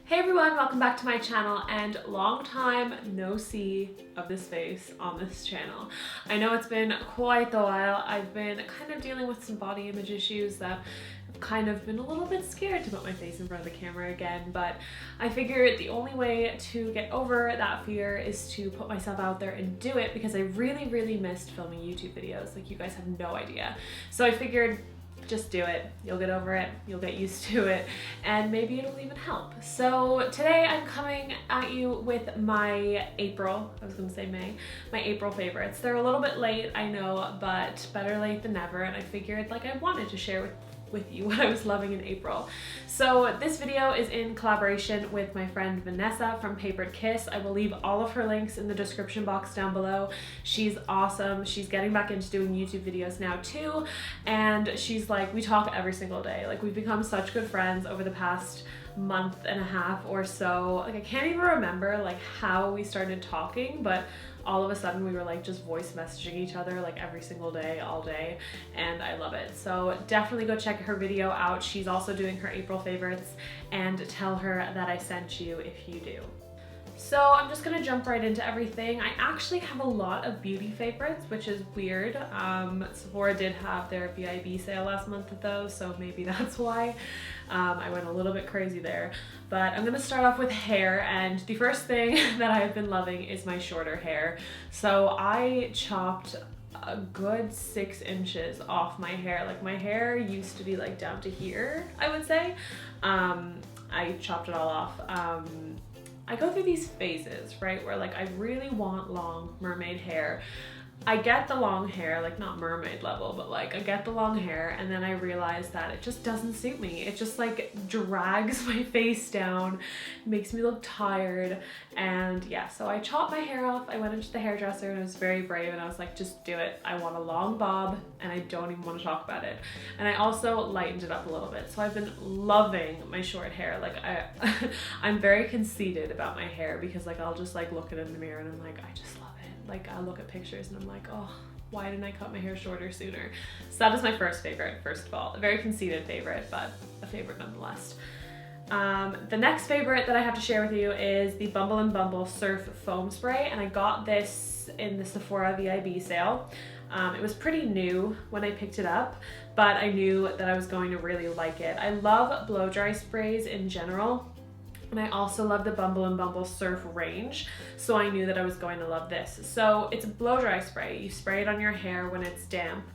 Hey everyone, welcome back to my channel, and long time no see of this face on this channel. I know it's been quite a while. I've been kind of dealing with some body image issues that I've kind of been a little bit scared to put my face in front of the camera again, but I figured the only way to get over that fear is to put myself out there and do it, because I really missed filming YouTube videos. Like, you guys have no idea. So I figured, just do it. You'll get over it, you'll get used to it, and maybe it'll even help. So today I'm coming at you with my April, I was gonna say May, my April favorites. They're a little bit late, I know, but better late than never, and I figured like I wanted to share with you what I was loving in April. So this video is in collaboration with my friend Vanessa from Papered Kiss. I will leave all of her links in the description box down below. She's awesome. She's getting back into doing YouTube videos now too, and she's like, we talk every single day. Like, we've become such good friends over the past month and a half or so. Like, I can't even remember like how we started talking, but all of a sudden we were like just voice messaging each other like every single day, all day, and I love it. So definitely go check her video out. She's also doing her April favorites, and tell her that I sent you if you do. So I'm just gonna jump right into everything. I actually have a lot of beauty favorites, which is weird. Sephora did have their VIB sale last month though, so maybe that's why. I went a little bit crazy there. But I'm gonna start off with hair, and the first thing that I've been loving is my shorter hair. So I chopped a good 6 inches off my hair. Like, my hair used to be like down to here, I would say. I chopped it all off. I go through these phases, right, where like I really want long mermaid hair. I get the long hair, like not mermaid level, but like I get the long hair, and then I realize that it just doesn't suit me. It just like drags my face down, makes me look tired, and yeah, so I chopped my hair off. I went into the hairdresser and I was very brave, and I was like, just do it. I want a long bob, and I don't even want to talk about it. And I also lightened it up a little bit. So I've been loving my short hair. Like, I'm very conceited about my hair, because like I'll just like look at it in the mirror and I'm like, I just love it. Like, I look at pictures and I'm like, oh, why didn't I cut my hair shorter sooner? So that is my first favorite, first of all. A very conceited favorite, but a favorite nonetheless. The next favorite that I have to share with you is the Bumble and Bumble Surf Foam Spray, and I got this in the Sephora VIB sale. It was pretty new when I picked it up, but I knew that I was going to really like it. I love blow dry sprays in general, and I also love the Bumble and Bumble Surf range, so I knew that I was going to love this. So it's a blow dry spray. You spray it on your hair when it's damp,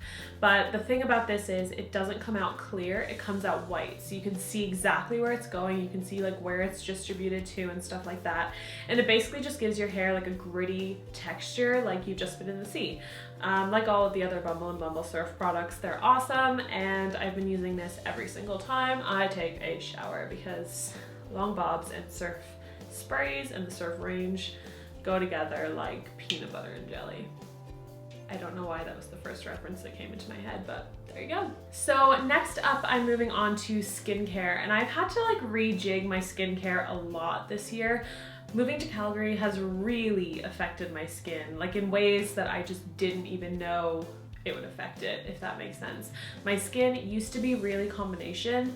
but the thing about this is it doesn't come out clear, it comes out white, so you can see exactly where it's going. You can see like where it's distributed to and stuff like that, and it basically just gives your hair like a gritty texture, like you've just been in the sea. Like all of the other Bumble and Bumble Surf products, they're awesome, and I've been using this every single time I take a shower, because long bobs and surf sprays and the surf range go together like peanut butter and jelly. I don't know why that was the first reference that came into my head, but there you go. So next up, I'm moving on to skincare, and I've had to like rejig my skincare a lot this year. Moving to Calgary has really affected my skin, like in ways that I just didn't even know it would affect it, if that makes sense. My skin used to be really combination.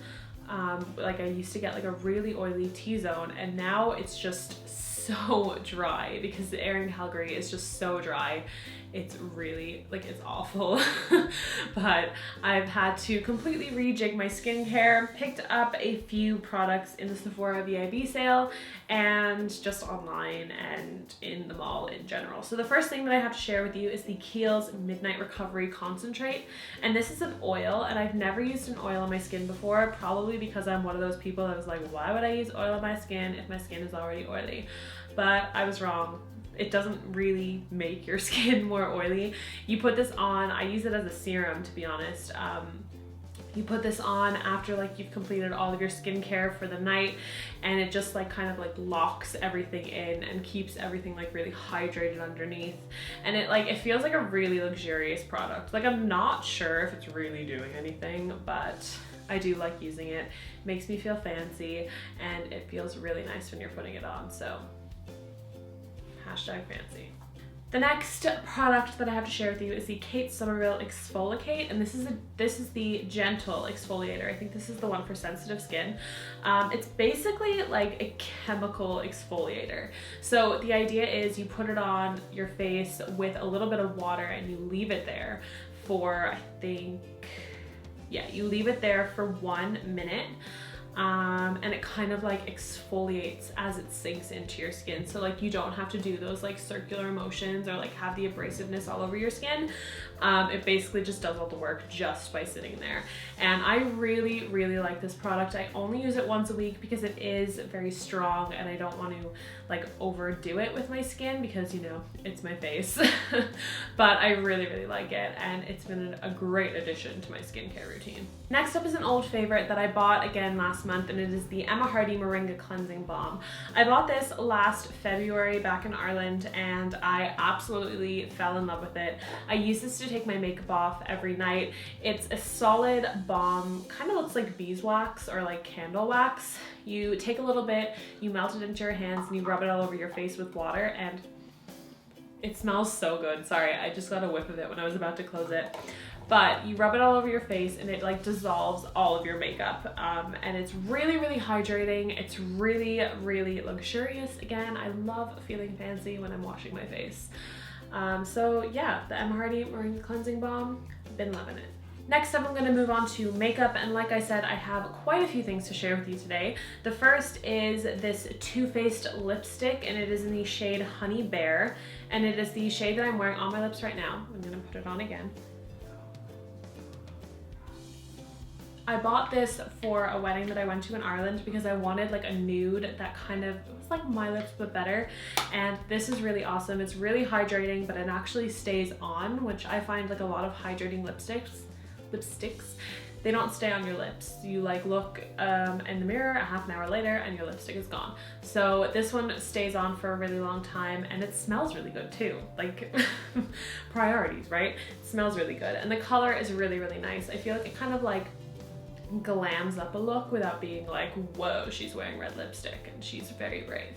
Like, I used to get like a really oily T-zone, and now it's just so dry, because the air in Calgary is just so dry. It's really, like, it's awful. But I've had to completely rejig my skincare, picked up a few products in the Sephora VIB sale, and just online and in the mall in general. So the first thing that I have to share with you is the Kiehl's Midnight Recovery Concentrate, and this is an oil, and I've never used an oil on my skin before, probably because I'm one of those people that was like, why would I use oil on my skin if my skin is already oily? But I was wrong. It doesn't really make your skin more oily. You put this on, I use it as a serum, to be honest. You put this on after like you've completed all of your skincare for the night, and it just like kind of like locks everything in and keeps everything like really hydrated underneath. And it feels like a really luxurious product. Like, I'm not sure if it's really doing anything, but I do like using it. It makes me feel fancy, and it feels really nice when you're putting it on, so #fancy. The next product that I have to share with you is the Kate Somerville Exfoliate, and this is the gentle exfoliator. I think this is the one for sensitive skin. It's basically like a chemical exfoliator. So the idea is you put it on your face with a little bit of water and you leave it there for, I think, yeah, you leave it there for 1 minute. And it kind of like exfoliates as it sinks into your skin. So like you don't have to do those like circular motions or like have the abrasiveness all over your skin. It basically just does all the work just by sitting there. And I really, really like this product. I only use it once a week because it is very strong and I don't want to like overdo it with my skin because, you know, it's my face. But I really, really like it and it's been a great addition to my skincare routine. Next up is an old favorite that I bought again last month, and it is the Emma Hardy Moringa Cleansing Balm. I bought this last February back in Ireland and I absolutely fell in love with it. I use this to take my makeup off every night. It's a solid balm, kind of looks like beeswax or like candle wax. You take a little bit, you melt it into your hands and you rub it all over your face with water, and it smells so good. Sorry, I just got a whiff of it when I was about to close it. But you rub it all over your face and it like dissolves all of your makeup. And it's really, really hydrating. It's really, really luxurious. Again, I love feeling fancy when I'm washing my face. So yeah, the Emma Hardy Moringa Cleansing Balm, been loving it. Next up, I'm going to move on to makeup, and like I said, I have quite a few things to share with you today. The first is this Too Faced lipstick, and it is in the shade Honey Bear, and it is the shade that I'm wearing on my lips right now. I'm going to put it on again. I bought this for a wedding that I went to in Ireland because I wanted like a nude that kind of was like my lips but better, and this is really awesome. It's really hydrating, but it actually stays on, which I find like a lot of hydrating lipsticks, they don't stay on your lips. You like look in the mirror a half an hour later and your lipstick is gone. So this one stays on for a really long time and it smells really good too. Like priorities, right? It smells really good and the color is really, really nice. I feel like it kind of like glams up a look without being like, whoa, she's wearing red lipstick and she's very brave.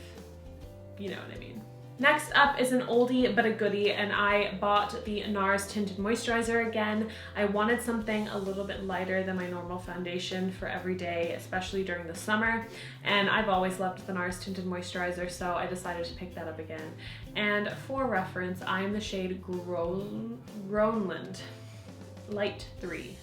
You know what I mean? Next up is an oldie but a goodie, and I bought the NARS Tinted Moisturizer again. I wanted something a little bit lighter than my normal foundation for every day, especially during the summer, and I've always loved the NARS Tinted Moisturizer, so I decided to pick that up again. And for reference, I am the shade Groenland Light 3.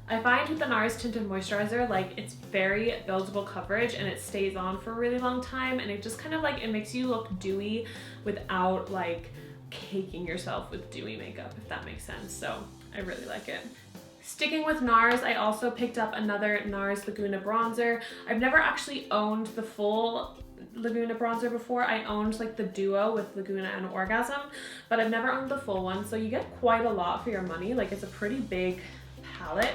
I find with the NARS Tinted Moisturizer, like it's very buildable coverage and it stays on for a really long time, and it just kind of like, it makes you look dewy without like caking yourself with dewy makeup, if that makes sense. So I really like it. Sticking with NARS, I also picked up another NARS Laguna bronzer. I've never actually owned the full Laguna bronzer before. I owned like the duo with Laguna and Orgasm, but I've never owned the full one. So you get quite a lot for your money. Like it's a pretty big palette.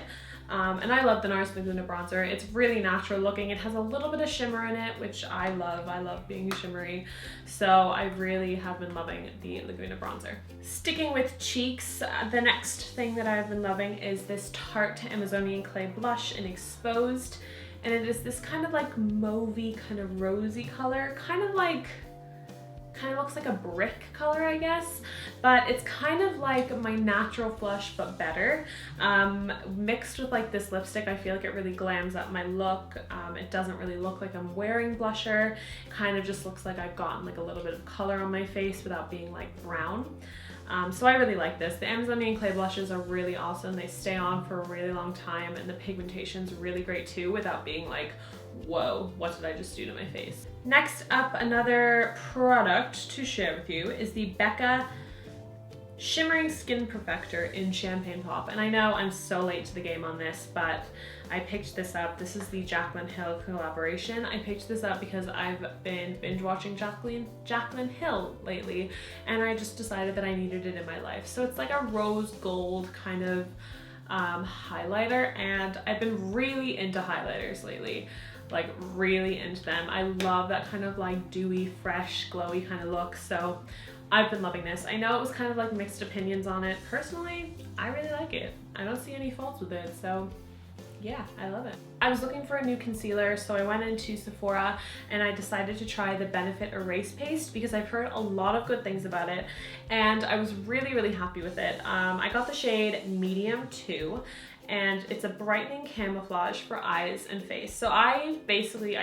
And I love the NARS Laguna bronzer. It's really natural looking. It has a little bit of shimmer in it, which I love. I love being shimmery. So I really have been loving the Laguna bronzer. Sticking with cheeks, the next thing that I've been loving is this Tarte Amazonian Clay blush in Exposed. And it is this kind of like mauvey, kind of rosy color, kind of looks like a brick color, I guess, but it's kind of like my natural flush but better. Mixed with like this lipstick, I feel like it really glams up my look. It doesn't really look like I'm wearing blusher. It kind of just looks like I've gotten like a little bit of color on my face without being like brown. So I really like this. The Amazonian Clay blushes are really awesome. They stay on for a really long time and the pigmentation's really great too without being like, whoa, what did I just do to my face? Next up, another product to share with you is the Becca Shimmering Skin Perfector in Champagne Pop. And I know I'm so late to the game on this, but I picked this up. This is the Jaclyn Hill collaboration. I picked this up because I've been binge watching Jaclyn Hill lately, and I just decided that I needed it in my life. So it's like a rose gold kind of highlighter, and I've been really into highlighters lately. Like really into them. I love that kind of like dewy, fresh, glowy kind of look. So I've been loving this. I know it was kind of like mixed opinions on it. Personally, I really like it. I don't see any faults with it. So yeah, I love it. I was looking for a new concealer, so I went into Sephora and I decided to try the Benefit Erase Paste because I've heard a lot of good things about it and I was really, really happy with it. I got the shade Medium 2 and it's a brightening camouflage for eyes and face. So I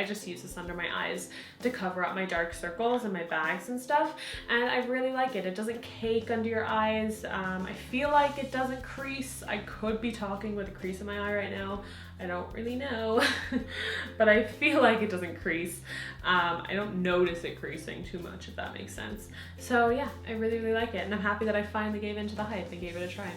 just use this under my eyes to cover up my dark circles and my bags and stuff, and I really like it. It doesn't cake under your eyes. I feel like it doesn't crease. I could be talking with a crease in my eye right now. I don't really know, but I feel like it doesn't crease. I don't notice it creasing too much, if that makes sense. So yeah, I really, really like it, and I'm happy that I finally gave in to the hype and gave it a try.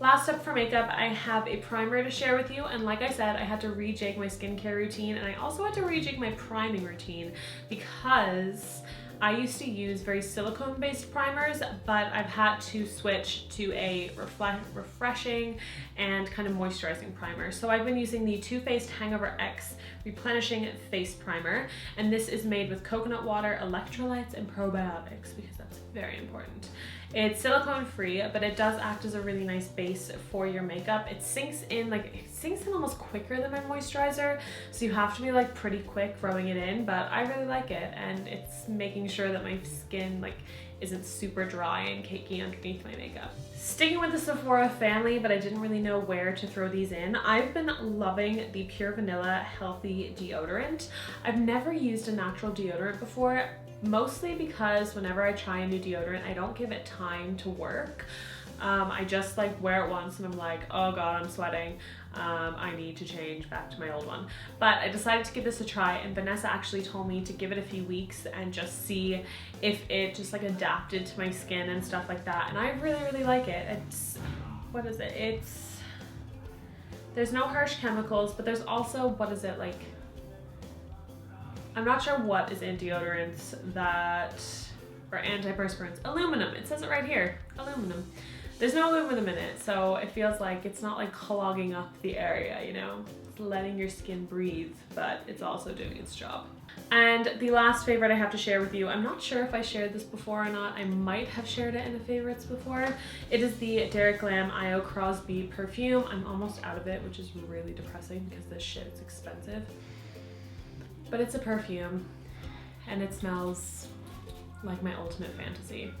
Last up for makeup, I have a primer to share with you, and like I said, I had to rejig my skincare routine, and I also had to rejig my priming routine because I used to use very silicone-based primers, but I've had to switch to a refreshing and kind of moisturizing primer. So I've been using the Too Faced Hangover X Replenishing Face Primer, and this is made with coconut water, electrolytes, and probiotics because that's very important. It's silicone free, but it does act as a really nice base for your makeup. It sinks in almost quicker than my moisturizer, so you have to be like pretty quick rubbing it in, but I really like it, and it's making sure that my skin isn't super dry and cakey underneath my makeup. Sticking with the Sephora family, but I didn't really know where to throw these in, I've been loving the Pure Vanilla Healthy Deodorant. I've never used a natural deodorant before, mostly because whenever I try a new deodorant, I don't give it time to work. I just wear it once and I'm like, oh god, I'm sweating. I need to change back to my old one. But I decided to give this a try, and Vanessa actually told me to give it a few weeks and just see if it just adapted to my skin and stuff like that. And I really, really like it. What is it? There's no harsh chemicals, but there's also, I'm not sure what is in deodorants or antiperspirants. Aluminum, it says it right here, aluminum. There's no aluminum in it, so it feels like it's not clogging up the area, you know? It's letting your skin breathe, but it's also doing its job. And the last favorite I have to share with you, I'm not sure if I shared this before or not. I might have shared it in the favorites before. It is the Derek Lam I.O. Crosby perfume. I'm almost out of it, which is really depressing because this shit is expensive. But it's a perfume, and it smells like my ultimate fantasy.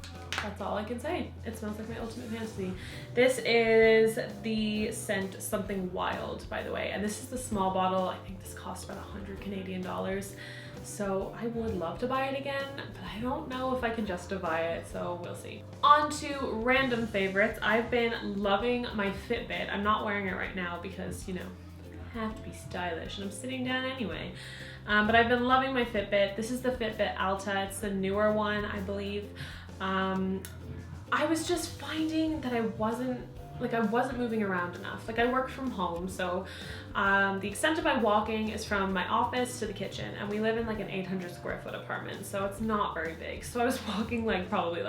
That's all I can say. It smells like my ultimate fantasy. This is the scent Something Wild, by the way, and this is the small bottle. I think this cost about 100 Canadian dollars. So I would love to buy it again, but I don't know if I can justify it, so we'll see. On to random favorites. I've been loving my Fitbit. I'm not wearing it right now because, you know, I have to be stylish and I'm sitting down anyway. But I've been loving my Fitbit. This is the Fitbit Alta. It's the newer one, I believe. I was just finding that I wasn't moving around enough. I work from home, so the extent of my walking is from my office to the kitchen, and we live in an 800 square foot apartment, so it's not very big. So I was walking probably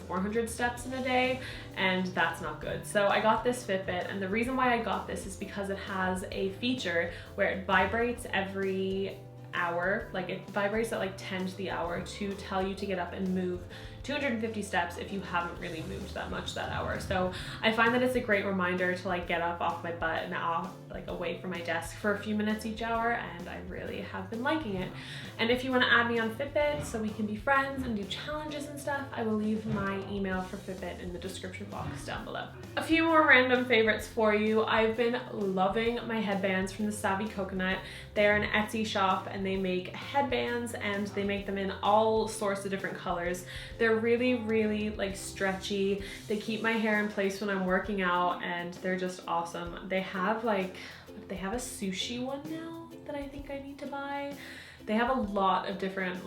400 steps in a day, and that's not good. So I got this Fitbit, and the reason why I got this is because it has a feature where it vibrates every hour. It vibrates at 10 to the hour to tell you to get up and move 250 steps if you haven't really moved that much that hour. So I find that it's a great reminder to get up off my butt and off away from my desk for a few minutes each hour, and I really have been liking it. And if you want to add me on Fitbit so we can be friends and do challenges and stuff, I will leave my email for Fitbit in the description box down below. A few more random favorites for you. I've been loving my headbands from the Savvy Coconut. They're an Etsy shop and they make headbands, and they make them in all sorts of different colors. They're really, really stretchy. They keep my hair in place when I'm working out, and they're just awesome. They have they have a sushi one now that I think I need to buy. They have a lot of different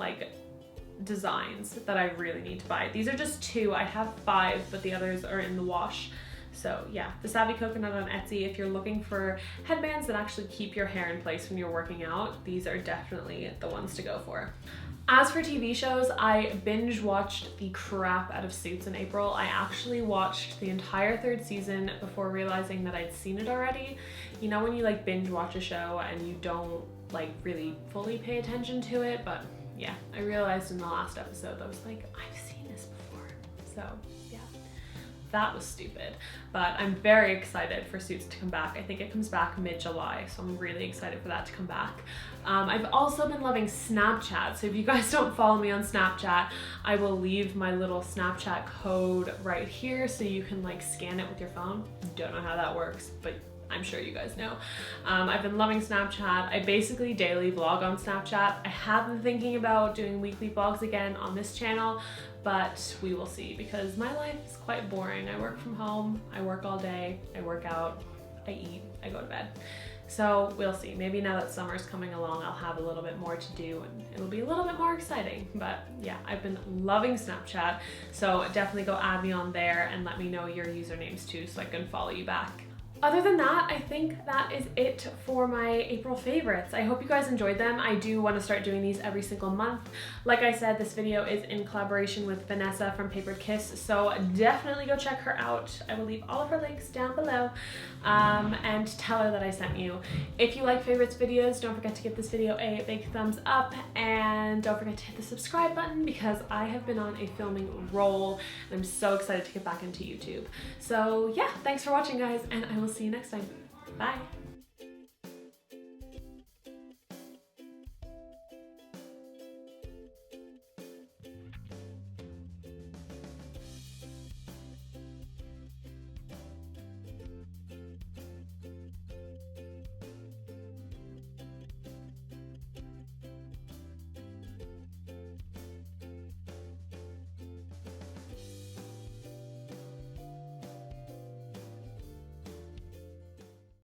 designs that I really need to buy. These are just 2. I have 5, but the others are in the wash. So yeah, the Savvy Coconut on Etsy. If you're looking for headbands that actually keep your hair in place when you're working out, these are definitely the ones to go for. As for TV shows, I binge watched the crap out of Suits in April. I actually watched the entire 3rd season before realizing that I'd seen it already. You know when you binge watch a show and you don't really fully pay attention to it? But yeah, I realized in the last episode, I was like, I've seen this before. So yeah, that was stupid. But I'm very excited for Suits to come back. I think it comes back mid-July, so I'm really excited for that to come back. I've also been loving Snapchat, so if you guys don't follow me on Snapchat, I will leave my little Snapchat code right here so you can like scan it with your phone. Don't know how that works, but I'm sure you guys know. I've been loving Snapchat. I basically daily vlog on Snapchat. I have been thinking about doing weekly vlogs again on this channel, but we will see because my life is quite boring. I work from home, I work all day, I work out, I eat, I go to bed. So we'll see. Maybe now that summer's coming along, I'll have a little bit more to do and it'll be a little bit more exciting. But yeah, I've been loving Snapchat. So definitely go add me on there and let me know your usernames too so I can follow you back. Other than that, I think that is it for my April favorites. I hope you guys enjoyed them. I do want to start doing these every single month. Like I said, this video is in collaboration with Vanessa from Papered Kiss, so definitely go check her out. I will leave all of her links down below, and tell her that I sent you. If you like favorites videos, don't forget to give this video a big thumbs up, and don't forget to hit the subscribe button because I have been on a filming roll and I'm so excited to get back into YouTube. So yeah, thanks for watching guys, and I will see you next time. Bye.